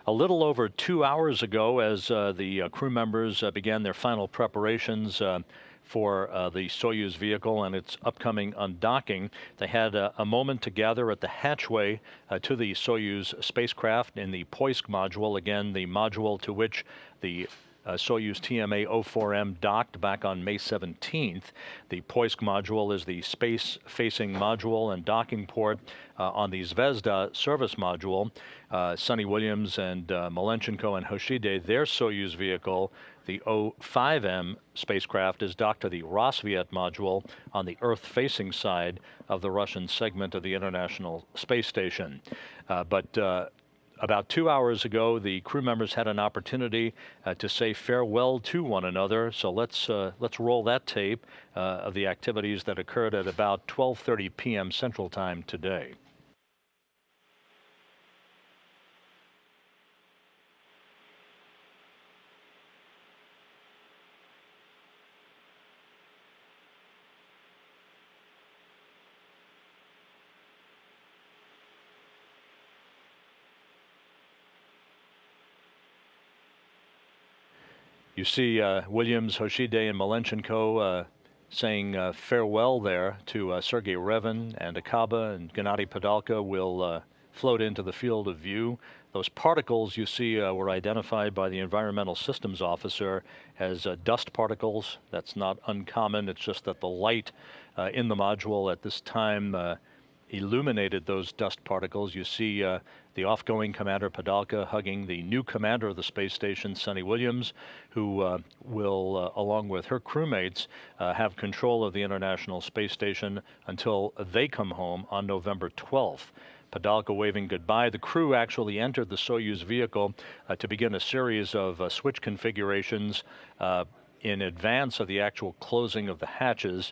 a little over 2 hours ago as the crew members began their final preparations for the Soyuz vehicle and its upcoming undocking. They had a moment to gather at the hatchway to the Soyuz spacecraft in the Poisk module, again, the module to which the Soyuz TMA-04M docked back on May 17th. The Poisk module is the space-facing module and docking port on the Zvezda service module. Sunny Williams and Malenchenko and Hoshide, their Soyuz vehicle, the O-5M spacecraft, is docked to the Rosviet module on the Earth-facing side of the Russian segment of the International Space Station. About 2 hours ago, the crew members had an opportunity to say farewell to one another. So let's roll that tape of the activities that occurred at about 12:30 p.m. Central Time today. You see Williams, Hoshide, and Malenchenko saying farewell there to Sergei Revin, and Akaba and Gennady Padalka will float into the field of view. Those particles you see were identified by the environmental systems officer as dust particles. That's not uncommon. It's just that the light in the module at this time illuminated those dust particles. You see the off-going Commander Padalka hugging the new commander of the space station, Sunny Williams, who will, along with her crewmates, have control of the International Space Station until they come home on November 12th. Padalka waving goodbye. The crew actually entered the Soyuz vehicle to begin a series of switch configurations in advance of the actual closing of the hatches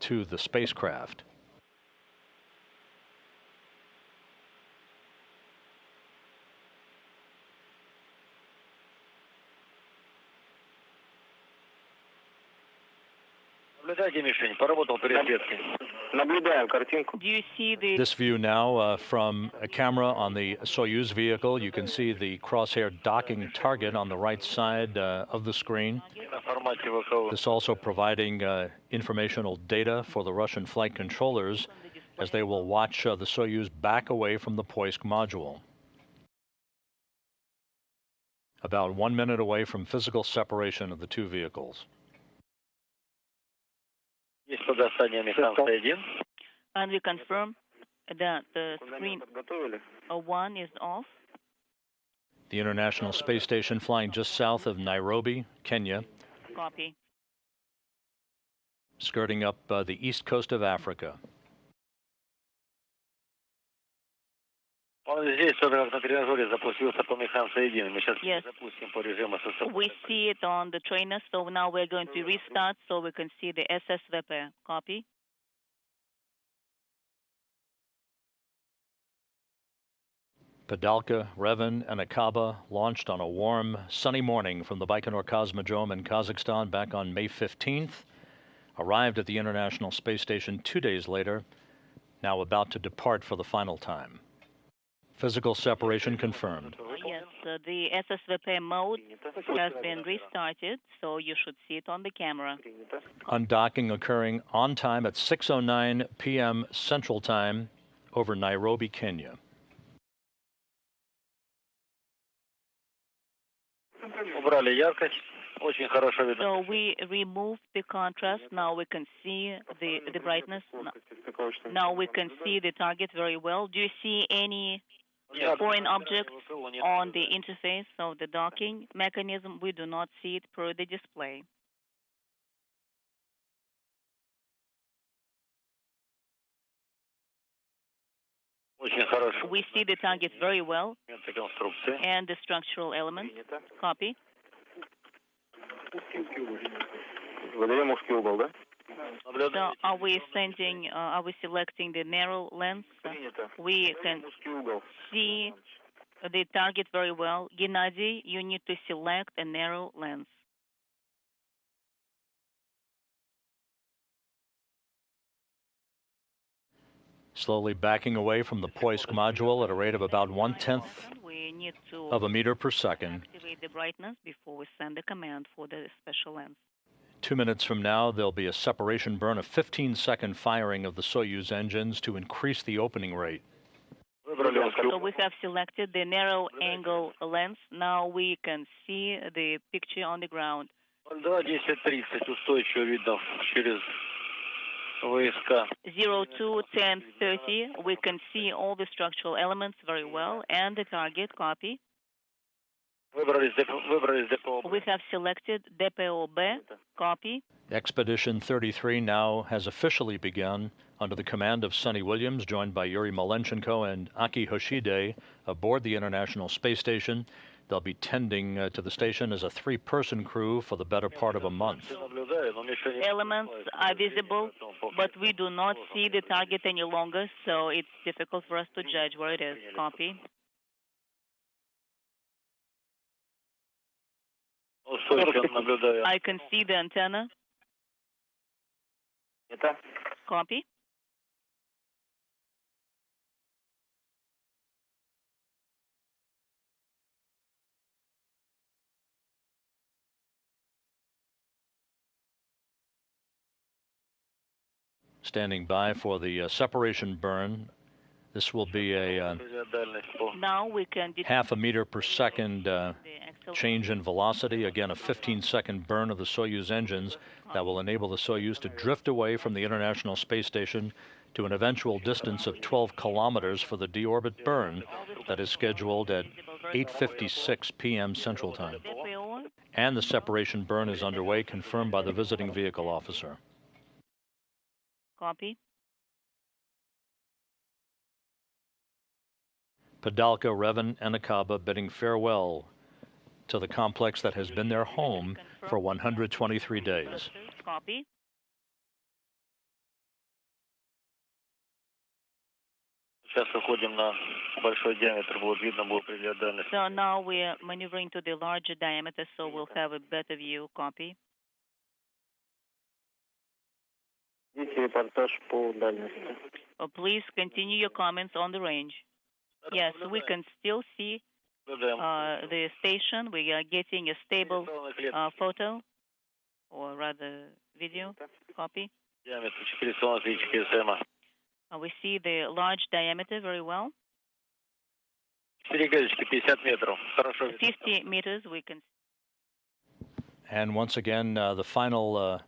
to the spacecraft. Do you see this view now from a camera on the Soyuz vehicle? You can see the crosshair docking target on the right side of the screen. This also providing informational data for the Russian flight controllers as they will watch the Soyuz back away from the Poisk module. About 1 minute away from physical separation of the two vehicles. And we confirm that the screen 1 is off. The International Space Station flying just south of Nairobi, Kenya. Copy. Skirting up the east coast of Africa. Yes, we see it on the trainer, so now we're going to restart so we can see the ISS. Copy. Padalka, Revin, and Akaba launched on a warm, sunny morning from the Baikonur Cosmodrome in Kazakhstan back on May 15th. Arrived at the International Space Station 2 days later, now about to depart for the final time. Physical separation confirmed. Yes, the SSVP mode has been restarted, so you should see it on the camera. Undocking occurring on time at 6:09 p.m. Central Time over Nairobi, Kenya. So we removed the contrast. Now we can see the brightness. Now we can see the target very well. Do you see any foreign objects on the interface of the docking mechanism? We do not see it per the display. We see the target very well and the structural elements. Copy. So are we selecting the narrow lens? We can see the target very well. Gennady, you need to select a narrow lens. Slowly backing away from the Poisk module at a rate of about 1/10 We need to of a meter per second. activate the brightness before we send the command for the special lens. 2 minutes from now, there'll be a separation burn of 15-second firing of the Soyuz engines to increase the opening rate. So we have selected the narrow angle lens. Now we can see the picture on the ground. 02:10:30. We can see all the structural elements very well and the target. Copy. We have selected DPO-B. Copy. Expedition 33 now has officially begun under the command of Sonny Williams, joined by Yuri Malenchenko and Aki Hoshide aboard the International Space Station. They'll be tending to the station as a 3-person crew for the better part of a month. Elements are visible, but we do not see the target any longer, so it's difficult for us to judge where it is. Copy. I can see the antenna. Copy. Standing by for the separation burn. This will be a now we can half a meter per second change in velocity. Again, a 15-second burn of the Soyuz engines that will enable the Soyuz to drift away from the International Space Station to an eventual distance of 12 kilometers for the deorbit burn that is scheduled at 8:56 p.m. Central Time. And the separation burn is underway, confirmed by the visiting vehicle officer. Copy. Padalka, Revan, and Akaba bidding farewell to the complex that has been their home for 123 days. Copy. So now we are maneuvering to the larger diameter, so we'll have a better view. Copy. Please continue your comments on the range. Yes, we can still see the station. We are getting a stable photo, or rather video. Copy. We see the large diameter very well. 50 meters we can. And once again, the final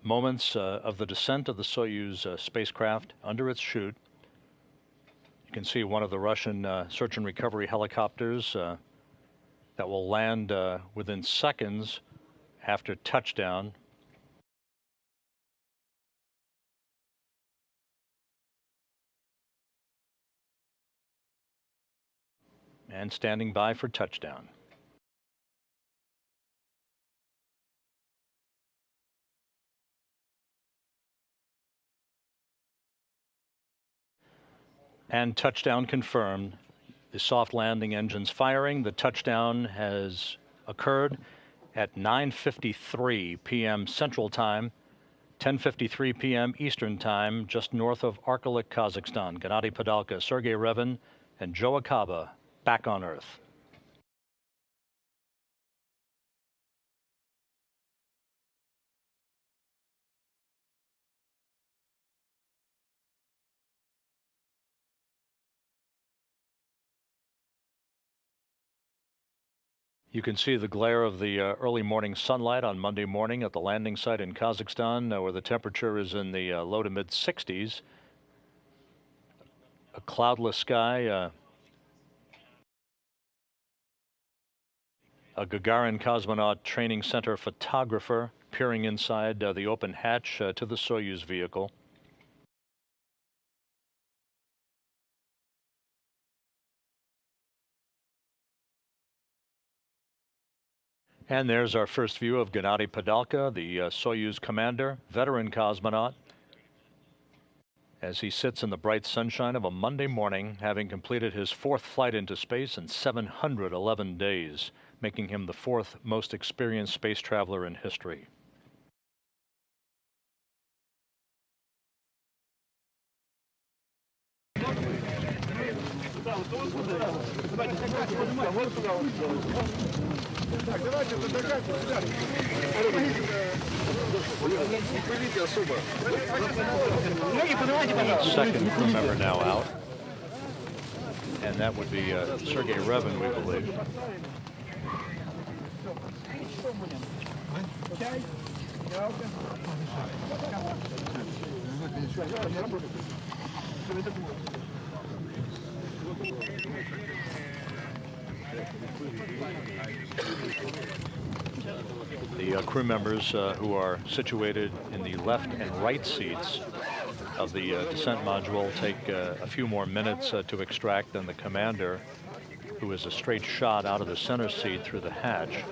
moments of the descent of the Soyuz spacecraft under its chute. You can see one of the Russian search and recovery helicopters that will land within seconds after touchdown. And standing by for touchdown. And touchdown confirmed. The soft landing engines firing. The touchdown has occurred at 9:53 p.m. Central Time, 10:53 p.m. Eastern Time, just north of Arkalyk, Kazakhstan. Gennady Padalka, Sergei Revin, and Joe Akaba back on Earth. You can see the glare of the early morning sunlight on Monday morning at the landing site in Kazakhstan, where the temperature is in the low to mid 60s. A cloudless sky. A Gagarin Cosmonaut Training Center photographer peering inside the open hatch to the Soyuz vehicle. And there's our first view of Gennady Padalka, the Soyuz commander, veteran cosmonaut, as he sits in the bright sunshine of a Monday morning, having completed his 4th flight into space in 711 days, making him the 4th most experienced space traveler in history. Second crew member now out, and that would be Sergei Revin, we believe. The crew members who are situated in the left and right seats of the descent module take a few more minutes to extract than the commander, who is a straight shot out of the center seat through the hatch.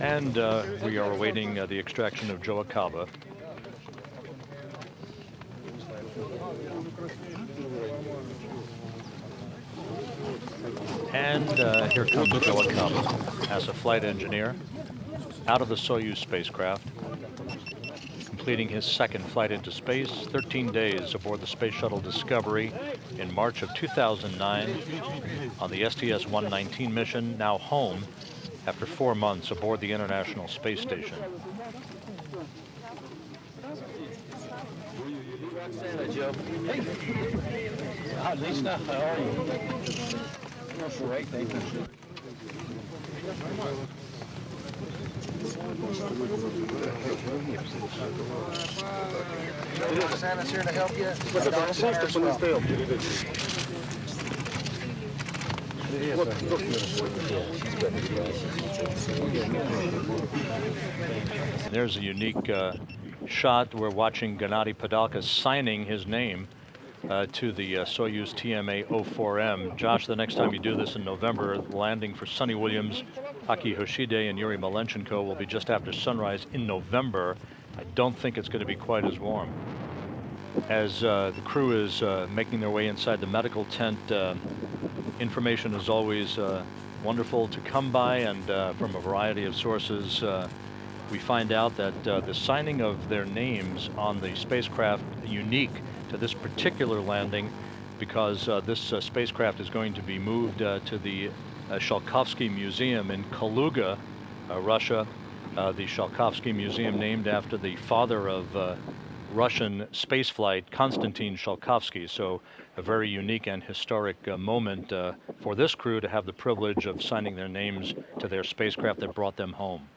And we are awaiting the extraction of Joe Acaba. And here comes Joe Acaba as a flight engineer out of the Soyuz spacecraft, completing his second flight into space, 13 days aboard the Space Shuttle Discovery in March of 2009 on the STS-119 mission, now home after 4 months aboard the International Space Station. Hi, Lisa. How are you? Great, thank you. Santa's here to help you. There's a unique shot. We're watching Gennady Padalka signing his name to the Soyuz TMA-04M. Josh, the next time you do this in November, landing for Sonny Williams, Aki Hoshide, and Yuri Malenchenko will be just after sunrise in November. I don't think it's going to be quite as warm. As the crew is making their way inside the medical tent, information is always wonderful to come by, and from a variety of sources, we find out that the signing of their names on the spacecraft unique to this particular landing, because this spacecraft is going to be moved to the Shalkovsky Museum in Kaluga, Russia. The Shalkovsky Museum, named after the father of Russian spaceflight, Konstantin Shalkovsky. So a very unique and historic moment for this crew to have the privilege of signing their names to their spacecraft that brought them home.